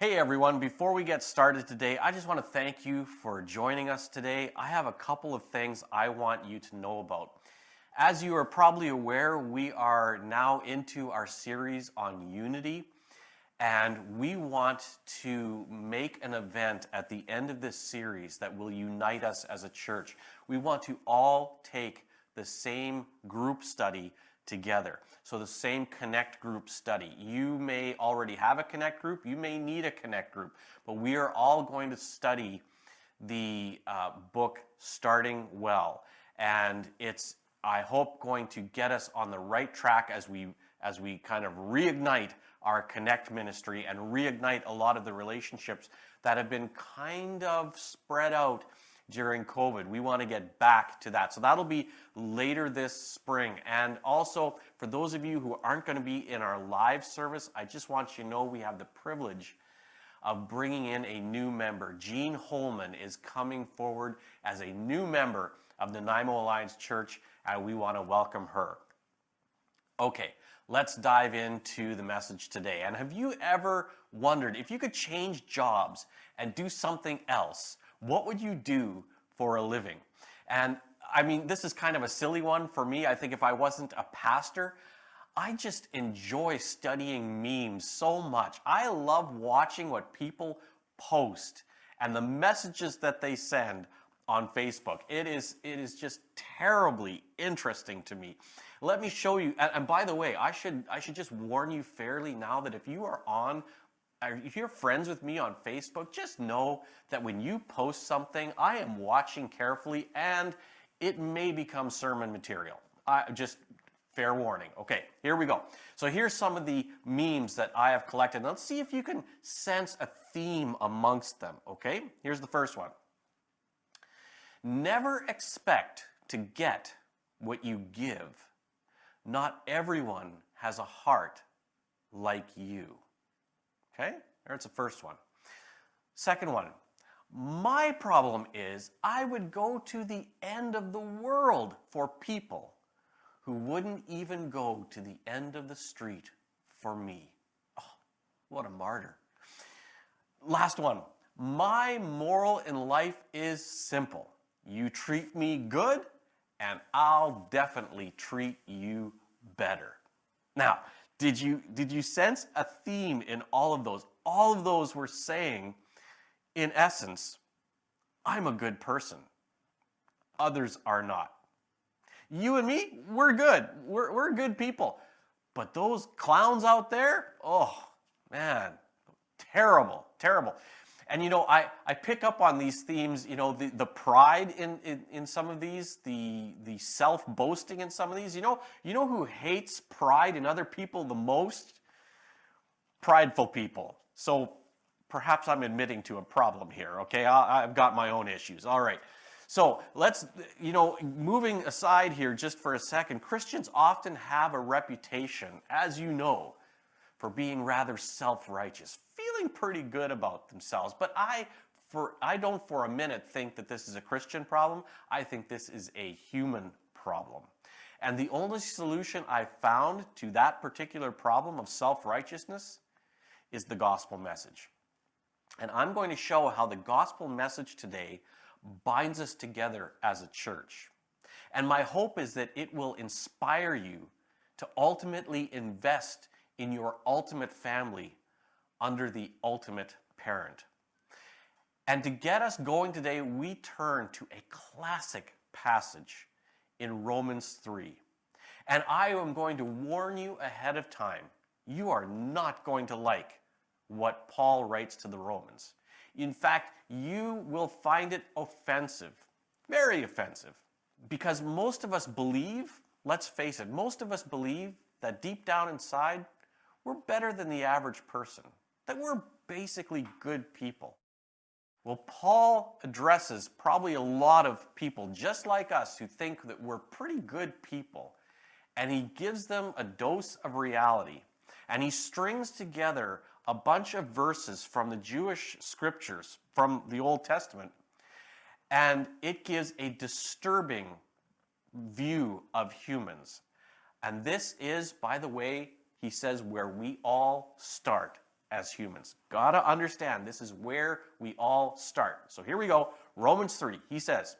Hey everyone, before we get started today, I just want to thank you for joining us today. I have a couple of things I want you to know about. As you are probably aware, we are now into our series on unity, and we want to make an event at the end of this series that will unite us as a church. We want to all take the same group study together. So the same Connect group study. You may already have a Connect group, you may need a Connect group, but we are all going to study the book Starting Well. And it's, I hope, going to get us on the right track as we kind of reignite our Connect ministry and reignite a lot of the relationships that have been kind of spread out during COVID. We want to get back to that. So that'll be later this spring. And also, for those of you who aren't going to be in our live service, I just want you to know we have the privilege of bringing in a new member. Jean Holman is coming forward as a new member of the Nanaimo Alliance Church, and we want to welcome her. Okay, let's dive into the message today. And have you ever wondered if you could change jobs and do something else, what would you do for a living? And I mean, this is kind of a silly one for me. I think if I wasn't a pastor, I just enjoy studying memes so much. I love watching what people post and the messages that they send on Facebook. It is just terribly interesting to me. Let me show you, and by the way, I should just warn you fairly now that if you're friends with me on Facebook, just know that when you post something, I am watching carefully and it may become sermon material. Just fair warning. Okay, here we go. So here's some of the memes that I have collected. Let's see if you can sense a theme amongst them, okay? Here's the first one. Never expect to get what you give. Not everyone has a heart like you. Okay, there's the first one. Second one, my problem is I would go to the end of the world for people who wouldn't even go to the end of the street for me. Oh, what a martyr. Last one, my moral in life is simple. You treat me good, and I'll definitely treat you better. Now, did you sense a theme in all of those? All of those were saying, in essence, I'm a good person. Others are not. You and me, we're good. We're good people. But those clowns out there, oh, man, terrible, terrible. And I pick up on these themes, the pride in some of these, the self-boasting in some of these. You know who hates pride in other people the most? Prideful people. So perhaps I'm admitting to a problem here, okay? I've got my own issues. All right. So let's, moving aside here just for a second, Christians often have a reputation, as you know, for being rather self-righteous, feeling pretty good about themselves. But I don't for a minute think that this is a Christian problem. I think this is a human problem. And the only solution I've found to that particular problem of self-righteousness is the gospel message. And I'm going to show how the gospel message today binds us together as a church. And my hope is that it will inspire you to ultimately invest in your ultimate family under the ultimate parent. And to get us going today, we turn to a classic passage in Romans 3. And I am going to warn you ahead of time, you are not going to like what Paul writes to the Romans. In fact, you will find it offensive, very offensive, because most of us believe, let's face it, most of us believe that deep down inside, we're better than the average person, that we're basically good people. Well, Paul addresses probably a lot of people just like us who think that we're pretty good people, and he gives them a dose of reality, and he strings together a bunch of verses from the Jewish scriptures, from the Old Testament, and it gives a disturbing view of humans. And this is, by the way, he says, where we all start as humans. Gotta understand, this is where we all start. So here we go. Romans 3, he says,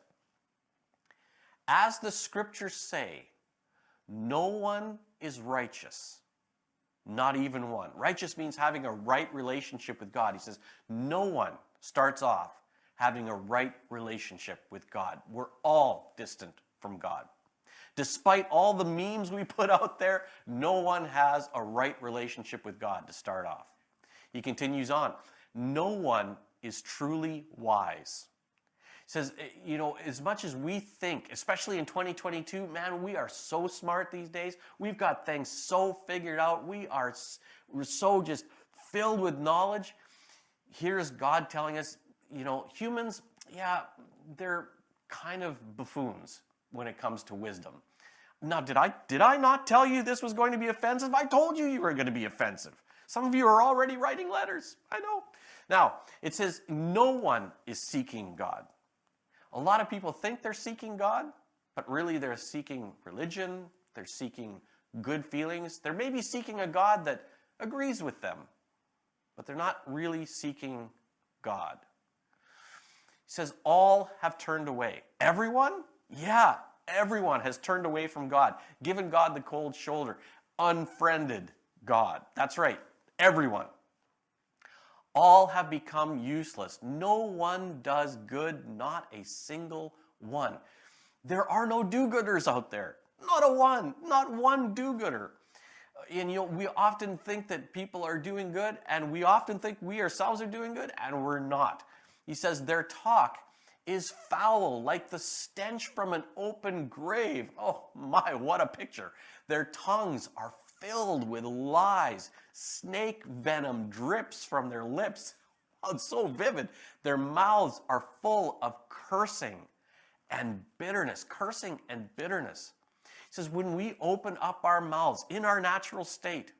as the scriptures say, no one is righteous, not even one. Righteous means having a right relationship with God. He says, no one starts off having a right relationship with God. We're all distant from God. Despite all the memes we put out there, no one has a right relationship with God to start off. He continues on, no one is truly wise. He says, you know, as much as we think, especially in 2022, man, we are so smart these days. We've got things so figured out. We're so just filled with knowledge. Here's God telling us, you know, humans, yeah, they're kind of buffoons when it comes to wisdom. Now, did I not tell you this was going to be offensive? I told you you were going to be offensive. Some of you are already writing letters. I know. Now, it says no one is seeking God. A lot of people think they're seeking God, but really they're seeking religion. They're seeking good feelings. They're maybe seeking a God that agrees with them, but they're not really seeking God. He says all have turned away. Everyone? Yeah, everyone has turned away from God, given God the cold shoulder, unfriended God. That's right, everyone. All have become useless. No one does good, not a single one. There are no do-gooders out there. Not one do-gooder. And you know, we often think that people are doing good, and we often think we ourselves are doing good, and we're not. He says their talk is foul, like the stench from an open grave. Oh my, what a picture. Their tongues are filled with lies. Snake venom drips from their lips. Oh, it's so vivid. Their mouths are full of cursing and bitterness. Cursing and bitterness. He says when we open up our mouths in our natural state,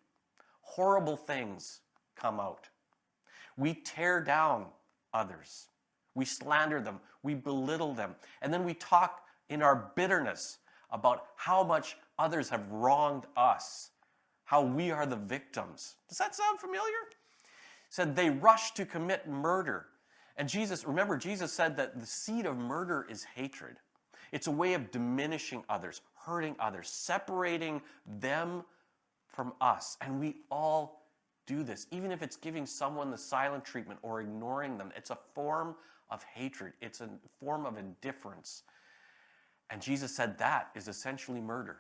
horrible things come out. We tear down others. We slander them. We belittle them. And then we talk in our bitterness about how much others have wronged us, how we are the victims. Does that sound familiar? He said they rush to commit murder. And Jesus said that the seed of murder is hatred. It's a way of diminishing others, hurting others, separating them from us. And we all do this, even if it's giving someone the silent treatment or ignoring them. It's a form of hatred. It's a form of indifference. And Jesus said that is essentially murder.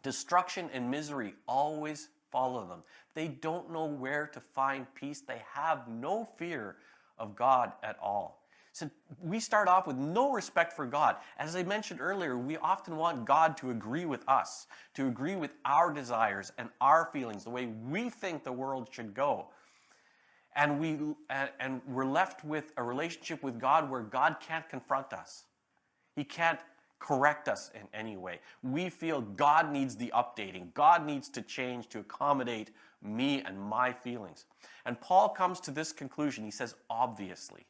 Destruction and misery always follow them. They don't know where to find peace. They have no fear of God at all. So we start off with no respect for God. As I mentioned earlier, we often want God to agree with us, to agree with our desires and our feelings, the way we think the world should go. And we're left with a relationship with God where God can't confront us. He can't correct us in any way. We feel God needs the updating. God needs to change to accommodate me and my feelings. And Paul comes to this conclusion. He says, obviously,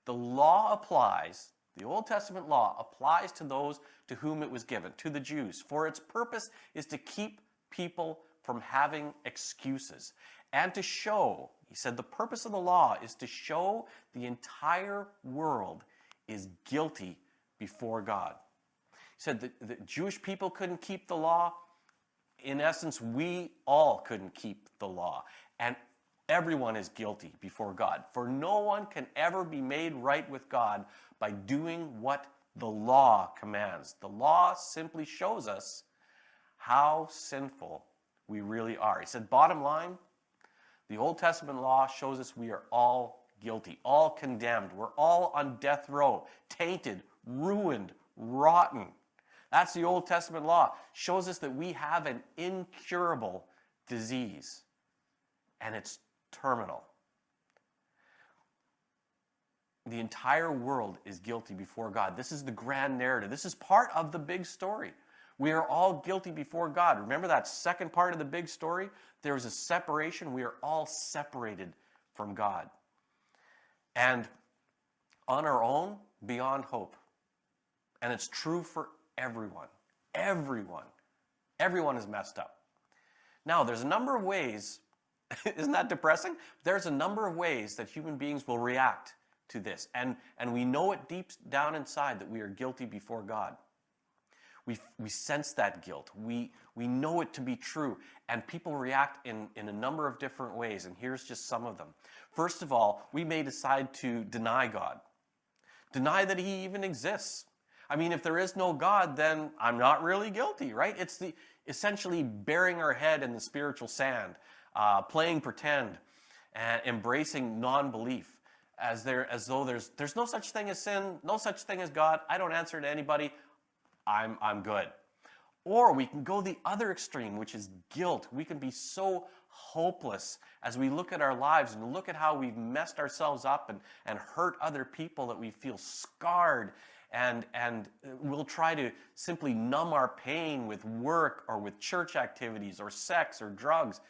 the law applies, the Old Testament law applies to those to whom it was given, to the Jews, for its purpose is to keep people from having excuses and to show, he said, the purpose of the law is to show the entire world is guilty before God. He said that the Jewish people couldn't keep the law. In essence, we all couldn't keep the law. And everyone is guilty before God. For no one can ever be made right with God by doing what the law commands. The law simply shows us how sinful we really are. He said, bottom line, the Old Testament law shows us we are all guilty, all condemned. We're all on death row, tainted, ruined, rotten. That's the Old Testament law. Shows us that we have an incurable disease, and it's terminal. The entire world is guilty before God. This is the grand narrative. This is part of the big story. We are all guilty before God. Remember that second part of the big story? There is a separation. We are all separated from God. And on our own, beyond hope. And it's true for everyone. Everyone is messed up. Now, there's a number of ways Isn't that depressing? There's a number of ways that human beings will react to this. And we know it deep down inside that we are guilty before God. We sense that guilt. We know it to be true. And people react in a number of different ways. And here's just some of them. First of all, we may decide to deny God. Deny that he even exists. I mean, if there is no God, then I'm not really guilty, right? It's essentially burying our head in the spiritual sand, playing pretend, and embracing non-belief, as though there's no such thing as sin, no such thing as God. I don't answer to anybody. I'm good. Or we can go the other extreme, which is guilt. We can be so hopeless as we look at our lives and look at how we've messed ourselves up and hurt other people that we feel scarred, and we'll try to simply numb our pain with work or with church activities or sex or drugs.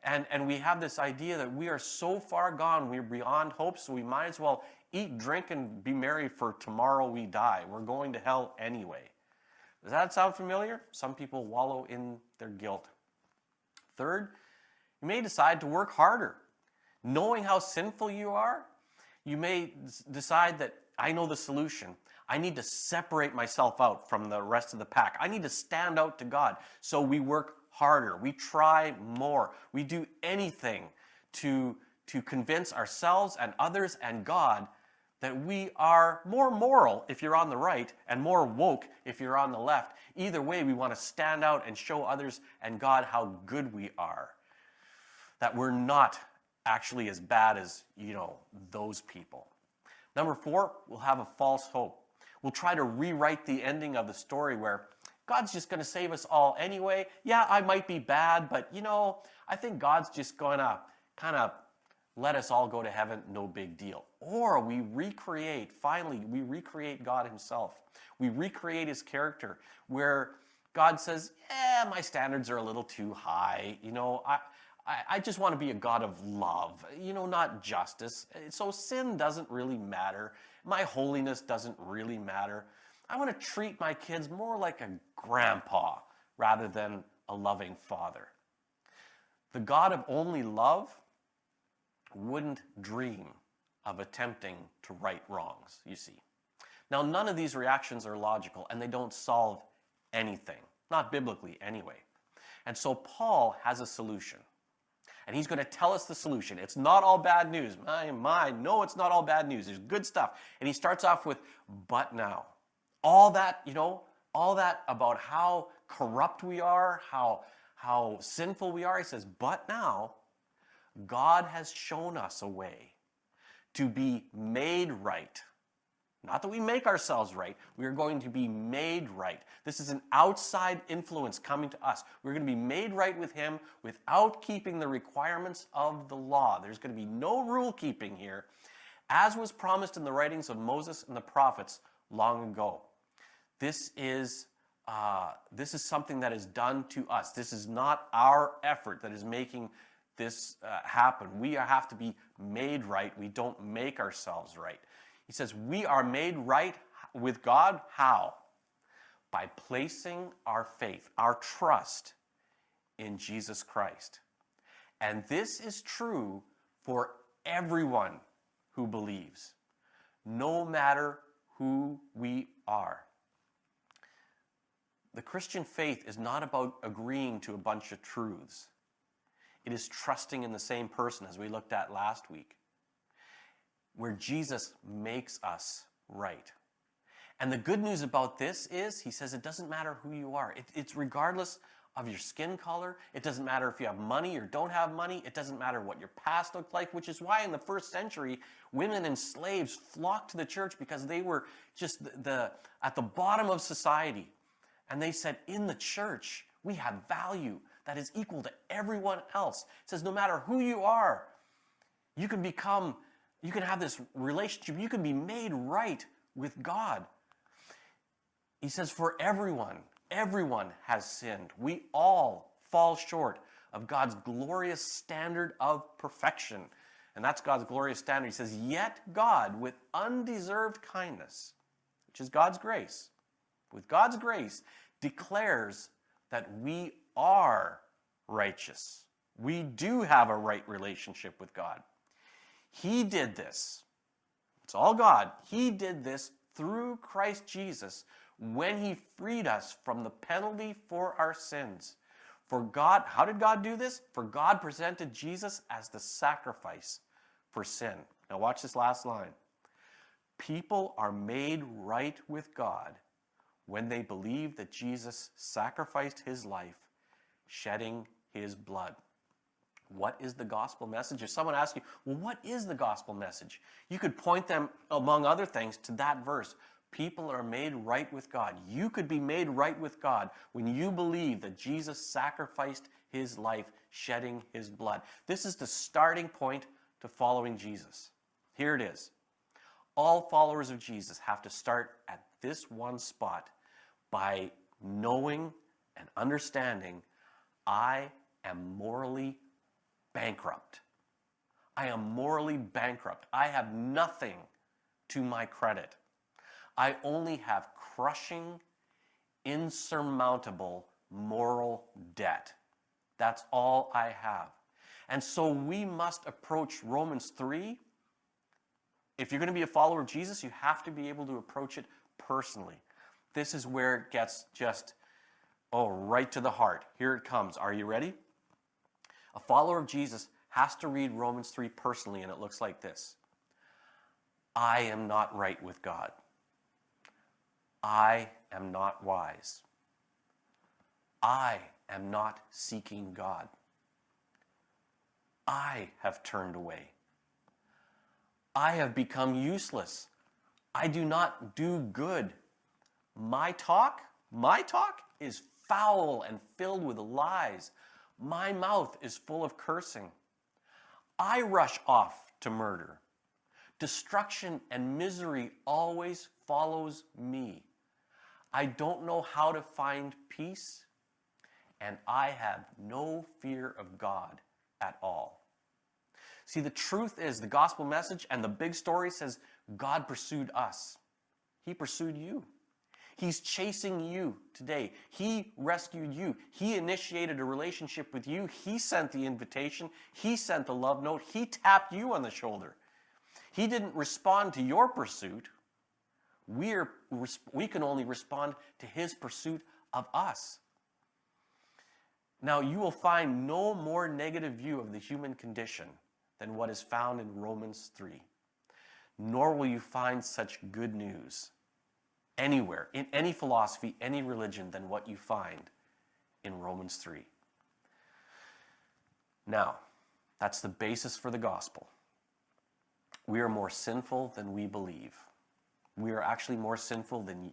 And we have this idea that we are so far gone, we're beyond hope, so we might as well eat, drink, and be merry, for tomorrow we die. We're going to hell anyway. Does that sound familiar? Some people wallow in their guilt. Third, you may decide to work harder. Knowing how sinful you are, you may decide that I know the solution. I need to separate myself out from the rest of the pack. I need to stand out to God. So we work harder. We try more. We do anything to convince ourselves and others and God that we are more moral if you're on the right and more woke if you're on the left. Either way, we want to stand out and show others and God how good we are. That we're not actually as bad as, those people. Number 4, we'll have a false hope. We'll try to rewrite the ending of the story where God's just going to save us all anyway. Yeah, I might be bad, but I think God's just going to kind of let us all go to heaven, no big deal. Or we recreate God himself. We recreate his character where God says, my standards are a little too high. I just want to be a God of love, not justice. So sin doesn't really matter. My holiness doesn't really matter. I want to treat my kids more like a grandpa rather than a loving father. The God of only love wouldn't dream of attempting to right wrongs, you see. Now, none of these reactions are logical, and they don't solve anything, not biblically anyway. And so Paul has a solution, and he's going to tell us the solution. It's not all bad news. No, it's not all bad news. There's good stuff. And he starts off with, but now. All that about how corrupt we are, how sinful we are. He says, but now, God has shown us a way to be made right. Not that we make ourselves right. We are going to be made right. This is an outside influence coming to us. We're going to be made right with him without keeping the requirements of the law. There's going to be no rule keeping here, as was promised in the writings of Moses and the prophets long ago. This is something that is done to us. This is not our effort that is making this happen. We have to be made right. We don't make ourselves right. He says we are made right with God. How? By placing our faith, our trust in Jesus Christ. And this is true for everyone who believes, no matter who we are. The Christian faith is not about agreeing to a bunch of truths. It is trusting in the same person, as we looked at last week, where Jesus makes us right. And the good news about this is, he says, it doesn't matter who you are. It's regardless of your skin color. It doesn't matter if you have money or don't have money. It doesn't matter what your past looked like, which is why in the first century, women and slaves flocked to the church, because they were just at the bottom of society. And they said, in the church, we have value that is equal to everyone else. It says no matter who you are, you can have this relationship. You can be made right with God. He says for everyone has sinned. We all fall short of God's glorious standard of perfection. And that's God's glorious standard. He says, yet God, with undeserved kindness, which is God's grace, with God's grace, declares that we are righteous We do have a right relationship with God. He did this. It's all God. He did this through Christ Jesus when he freed us from the penalty for our sins. For God, how did God do this? For God presented Jesus as the sacrifice for sin. Now watch this last line. People are made right with God when they believe that Jesus sacrificed his life, shedding his blood. What is the gospel message? If someone asks you, well, what is the gospel message? You could point them, among other things, to that verse. People are made right with God. You could be made right with God when you believe that Jesus sacrificed his life, shedding his blood. This is the starting point to following Jesus. Here it is. All followers of Jesus have to start at this one spot by knowing and understanding I am morally bankrupt. I am morally bankrupt. I have nothing to my credit. I only have crushing, insurmountable moral debt. That's all I have. And so we must approach Romans 3. If you're going to be a follower of Jesus, you have to be able to approach it personally. This is where it gets just, right to the heart. Here it comes. Are you ready? A follower of Jesus has to read Romans 3 personally, and it looks like this. I am not right with God. I am not wise. I am not seeking God. I have turned away. I have become useless. I do not do good. My talk is foul and filled with lies. My mouth is full of cursing. I rush off to murder. Destruction and misery always follows me. I don't know how to find peace, and I have no fear of God at all. See, the truth is, the gospel message and the big story says God pursued us. He pursued you. He's chasing you today. He rescued you. He initiated a relationship with you. He sent the invitation. He sent the love note. He tapped you on the shoulder. He didn't respond to your pursuit. We can only respond to his pursuit of us. Now, you will find no more negative view of the human condition than what is found in Romans 3. Nor will you find such good news anywhere, in any philosophy, any religion, than what you find in Romans 3. Now, that's the basis for the gospel. We are more sinful than we believe. We are actually more sinful than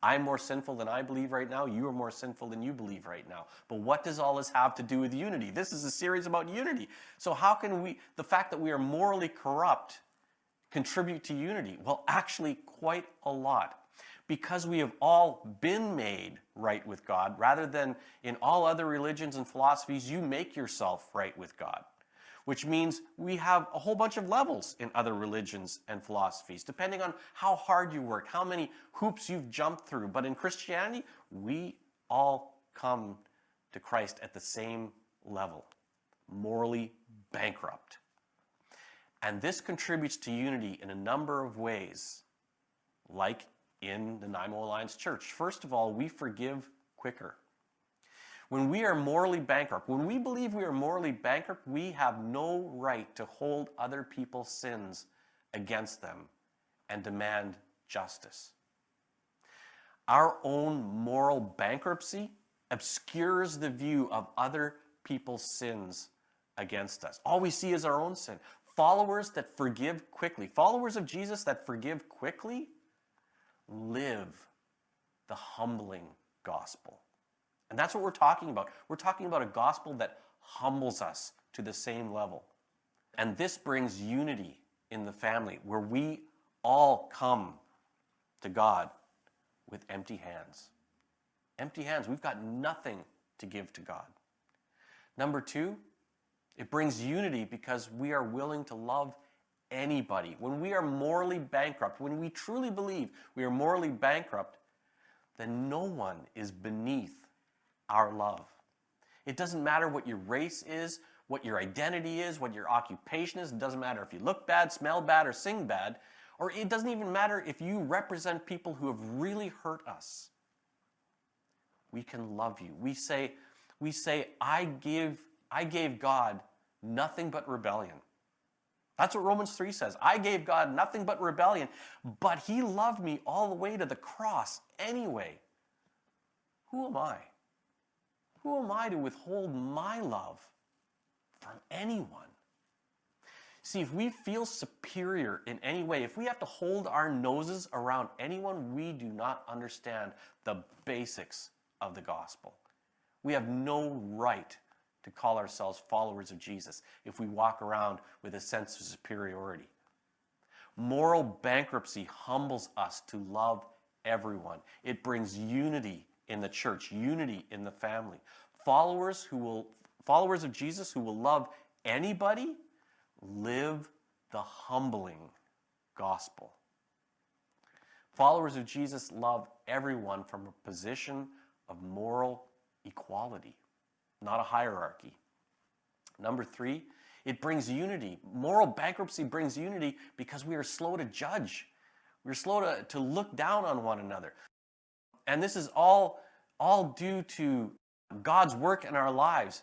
I'm more sinful than I believe right now. You are more sinful than you believe right now. But what does all this have to do with unity? This is a series about unity. So how can the fact that we are morally corrupt, contribute to unity? Well, actually quite a lot. Because we have all been made right with God, rather than in all other religions and philosophies, you make yourself right with God. Which means we have a whole bunch of levels in other religions and philosophies, depending on how hard you work, how many hoops you've jumped through. But in Christianity, we all come to Christ at the same level, morally bankrupt. And this contributes to unity in a number of ways, like in the Nanaimo Alliance Church. First of all, we forgive quicker. When we are morally bankrupt, when we believe we are morally bankrupt, we have no right to hold other people's sins against them and demand justice. Our own moral bankruptcy obscures the view of other people's sins against us. All we see is our own sin. Followers that forgive quickly, followers of Jesus that forgive quickly, live the humbling gospel. And that's what we're talking about. We're talking about a gospel that humbles us to the same level. And this brings unity in the family, where we all come to God with empty hands. Empty hands. We've got nothing to give to God. Number two, it brings unity because we are willing to love anybody. When we are morally bankrupt, when we truly believe we are morally bankrupt, then no one is beneath our love. It doesn't matter what your race is, what your identity is, what your occupation is. It doesn't matter if you look bad, smell bad, or sing bad. Or it doesn't even matter if you represent people who have really hurt us. We can love you. We say, I gave God nothing but rebellion. That's what Romans 3 says. I gave God nothing but rebellion, but he loved me all the way to the cross anyway. Who am I? Who am I to withhold my love from anyone? See, if we feel superior in any way, if we have to hold our noses around anyone, we do not understand the basics of the gospel. We have no right to call ourselves followers of Jesus if we walk around with a sense of superiority. Moral bankruptcy humbles us to love everyone. It brings unity in the church, unity in the family. Followers of Jesus who will love anybody live the humbling gospel. Followers of Jesus love everyone from a position of moral equality, not a hierarchy. Number 3, it brings unity. Moral bankruptcy brings unity because we are slow to judge. We're slow to look down on one another. And this is all due to God's work in our lives.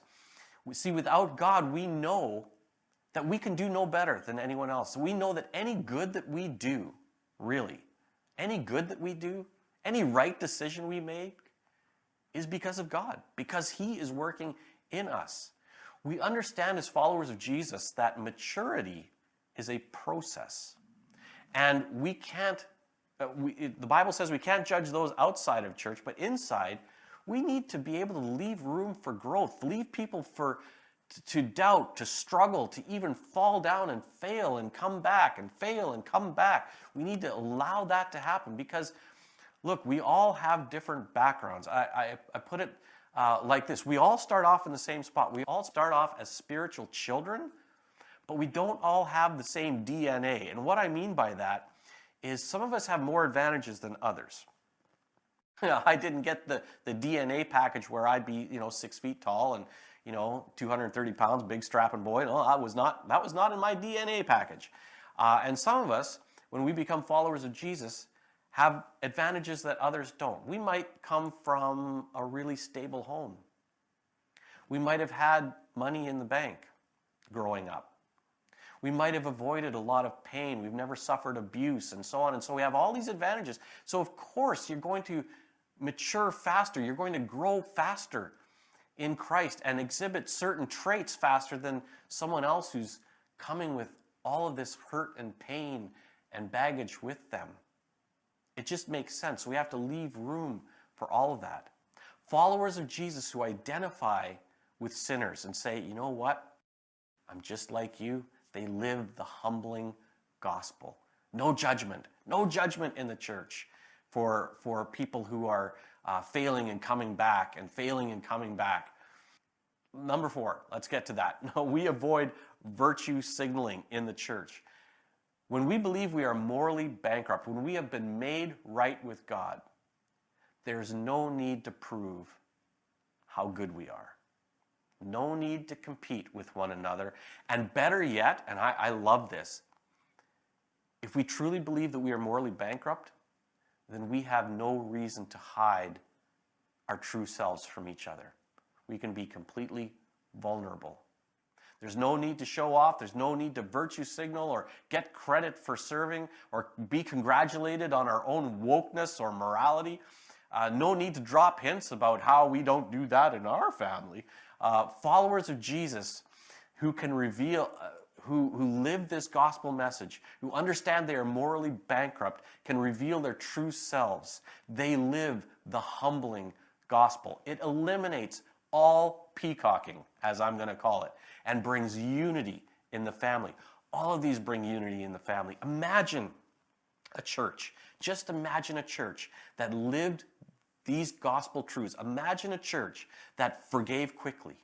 We see, without God, we know that we can do no better than anyone else. We know that any good that we do, really, any good that we do, any right decision we make, is because of God, because he is working in us. We understand as followers of Jesus that maturity is a process. And we can't, the Bible says we can't judge those outside of church, but inside, we need to be able to leave room for growth, leave people to doubt, to struggle, to even fall down and fail and come back and fail and come back. We need to allow that to happen because, look, we all have different backgrounds. I put it like this. We all start off in the same spot. We all start off as spiritual children, but we don't all have the same DNA. And what I mean by that is some of us have more advantages than others. I didn't get the DNA package where I'd be, 6 feet tall and 230 pounds, big strapping boy. No, that was not in my DNA package. And some of us, when we become followers of Jesus, have advantages that others don't. We might come from a really stable home. We might have had money in the bank growing up. We might have avoided a lot of pain. We've never suffered abuse and so on. And so we have all these advantages. So of course you're going to mature faster. You're going to grow faster in Christ and exhibit certain traits faster than someone else who's coming with all of this hurt and pain and baggage with them. It just makes sense. We have to leave room for all of that. Followers of Jesus who identify with sinners and say, you know what? I'm just like you. They live the humbling gospel. No judgment in the church for people who are failing and coming back and failing and coming back. Number 4, let's get to that. No, we avoid virtue signaling in the church. When we believe we are morally bankrupt, when we have been made right with God, there's no need to prove how good we are. No need to compete with one another. And better yet, and I love this, if we truly believe that we are morally bankrupt, then we have no reason to hide our true selves from each other. We can be completely vulnerable. There's no need to show off. There's no need to virtue signal or get credit for serving or be congratulated on our own wokeness or morality. No need to drop hints about how we don't do that in our family. Followers of Jesus who can reveal, who live this gospel message, who understand they are morally bankrupt, can reveal their true selves. They live the humbling gospel. It eliminates all peacocking, as I'm going to call it, and brings unity in the family. All of these bring unity in the family. Imagine a church. Just imagine a church that lived these gospel truths. Imagine a church that forgave quickly.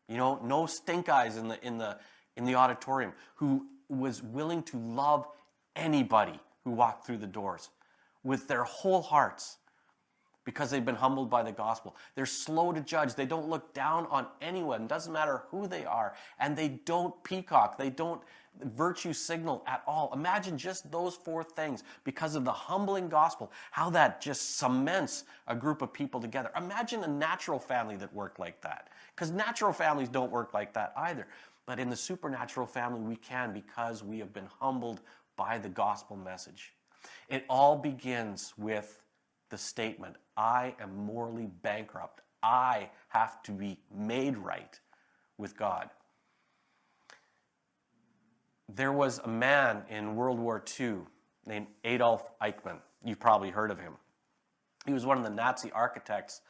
No stink eyes in the auditorium, who was willing to love anybody who walked through the doors with their whole hearts because they've been humbled by the gospel. They're slow to judge. They don't look down on anyone. It doesn't matter who they are. And they don't peacock. They don't virtue signal at all. Imagine just those four things because of the humbling gospel, how that just cements a group of people together. Imagine a natural family that worked like that, because natural families don't work like that either. But in the supernatural family, we can, because we have been humbled by the gospel message. It all begins with the statement, I am morally bankrupt. I have to be made right with God. There was a man in World War II named Adolf Eichmann. You've probably heard of him. He was one of the Nazi architects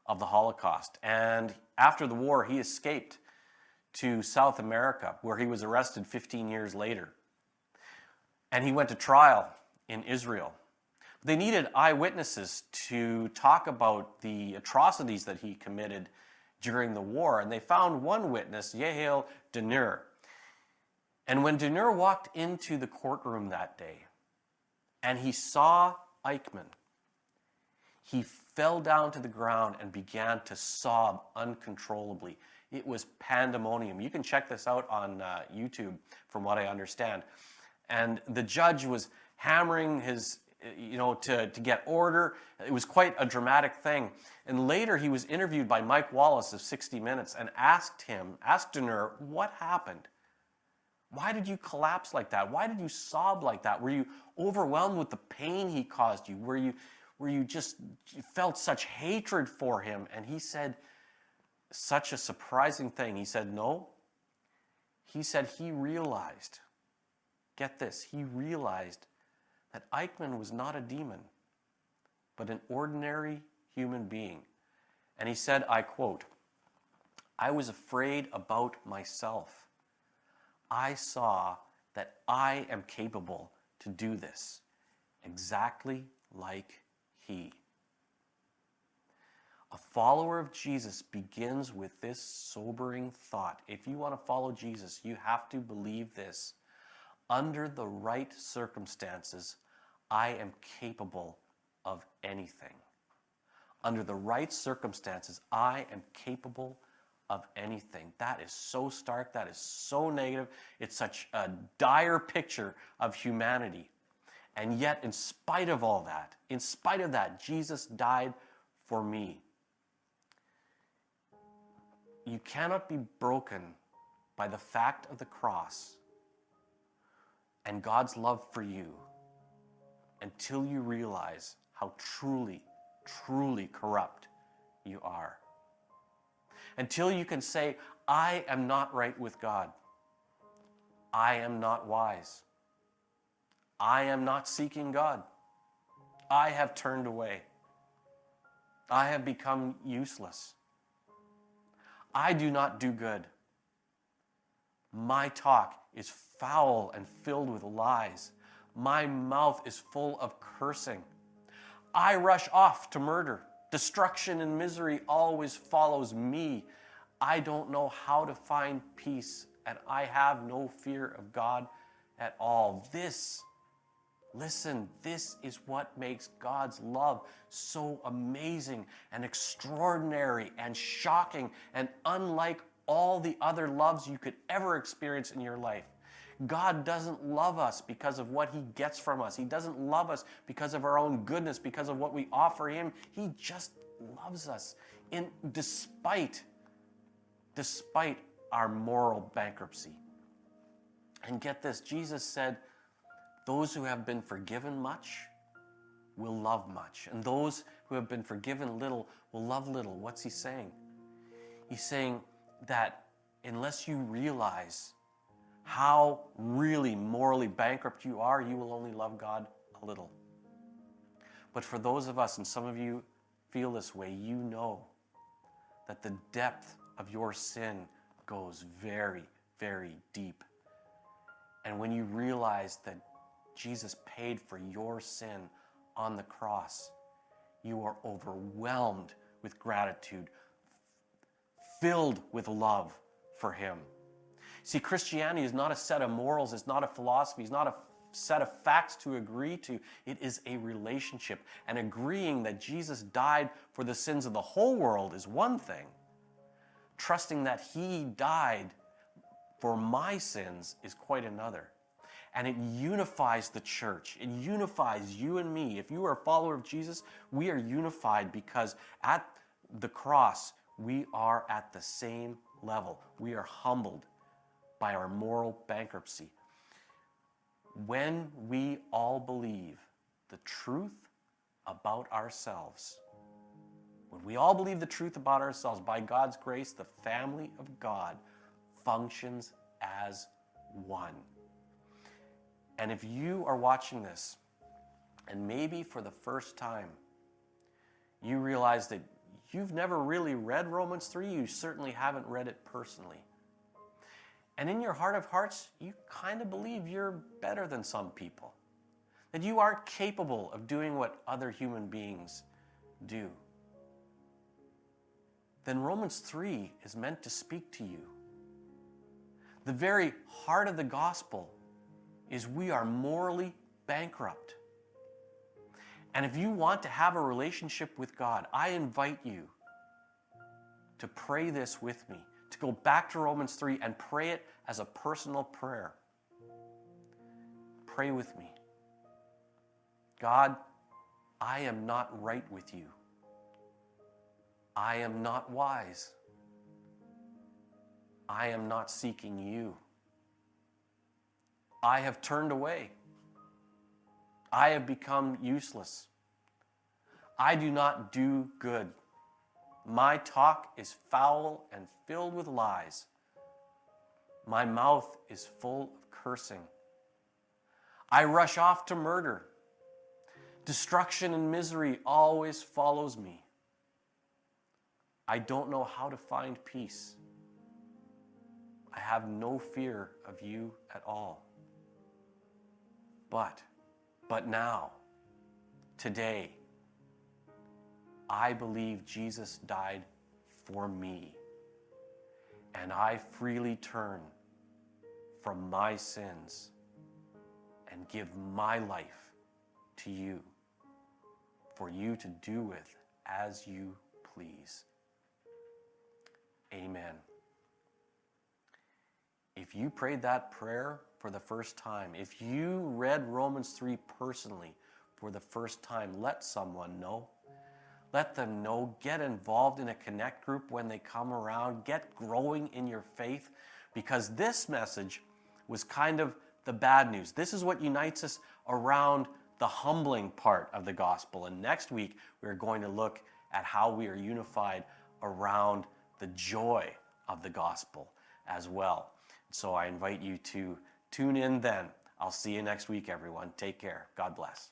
of the Holocaust. And after the war, he escaped to South America, where he was arrested 15 years later. And he went to trial in Israel. They needed eyewitnesses to talk about the atrocities that he committed during the war. And they found one witness, Yehiel Denur. And when Denur walked into the courtroom that day and he saw Eichmann, he fell down to the ground and began to sob uncontrollably. It was pandemonium. You can check this out on YouTube, from what I understand. And the judge was hammering his, to get order. It was quite a dramatic thing. And later he was interviewed by Mike Wallace of 60 Minutes and asked Denur, what happened? Why did you collapse like that? Why did you sob like that? Were you overwhelmed with the pain he caused you? Were you just felt such hatred for him? And he said such a surprising thing. He said, no. He said he realized, get this, he realized that Eichmann was not a demon, but an ordinary human being. And he said, I quote, I was afraid about myself. I saw that I am capable to do this, exactly like he. A follower of Jesus begins with this sobering thought. If you want to follow Jesus, you have to believe this. Under the right circumstances, I am capable of anything. Under the right circumstances, I am capable of anything. That is so stark. That is so negative. It's such a dire picture of humanity. And yet, in spite of all that, Jesus died for me. You cannot be broken by the fact of the cross and God's love for you until you realize how truly, truly corrupt you are. Until you can say, I am not right with God. I am not wise. I am not seeking God. I have turned away. I have become useless. I do not do good. My talk is foul and filled with lies. My mouth is full of cursing. I rush off to murder. Destruction and misery always follows me. I don't know how to find peace, and I have no fear of God at all. This is what makes God's love so amazing and extraordinary and shocking and unlike all the other loves you could ever experience in your life. God doesn't love us because of what he gets from us. He doesn't love us because of our own goodness, because of what we offer him. He just loves us despite our moral bankruptcy. And get this, Jesus said, those who have been forgiven much will love much. And those who have been forgiven little will love little. What's he saying? He's saying that unless you realize how really morally bankrupt you are, you will only love God a little. But for those of us, and some of you feel this way, you know that the depth of your sin goes very, very deep. And when you realize that Jesus paid for your sin on the cross, you are overwhelmed with gratitude, filled with love for him. See, Christianity is not a set of morals, it's not a philosophy, it's not a set of facts to agree to. It is a relationship. And agreeing that Jesus died for the sins of the whole world is one thing. Trusting that he died for my sins is quite another. And it unifies the church. It unifies you and me. If you are a follower of Jesus, we are unified because at the cross, we are at the same level. We are humbled by our moral bankruptcy. When we all believe the truth about ourselves, when we all believe the truth about ourselves, by God's grace, the family of God functions as one. And if you are watching this, and maybe for the first time, you realize that you've never really read Romans 3, you certainly haven't read it personally. And in your heart of hearts, you kind of believe you're better than some people, that you aren't capable of doing what other human beings do. Then Romans 3 is meant to speak to you. The very heart of the gospel is we are morally bankrupt. And if you want to have a relationship with God, I invite you to pray this with me, to go back to Romans 3 and pray it as a personal prayer. Pray with me. God, I am not right with you. I am not wise. I am not seeking you. I have turned away. I have become useless. I do not do good. My talk is foul and filled with lies. My mouth is full of cursing. I rush off to murder. Destruction and misery always follows me. I don't know how to find peace. I have no fear of you at all. But now, today, I believe Jesus died for me, and I freely turn from my sins and give my life to you, for you to do with as you please. Amen. If you prayed that prayer for the first time, if you read Romans 3 personally for the first time, let someone know. Let them know. Get involved in a connect group when they come around. Get growing in your faith, because this message was kind of the bad news. This is what unites us around the humbling part of the gospel. And next week, we're going to look at how we are unified around the joy of the gospel as well. So I invite you to tune in then. I'll see you next week, everyone. Take care. God bless.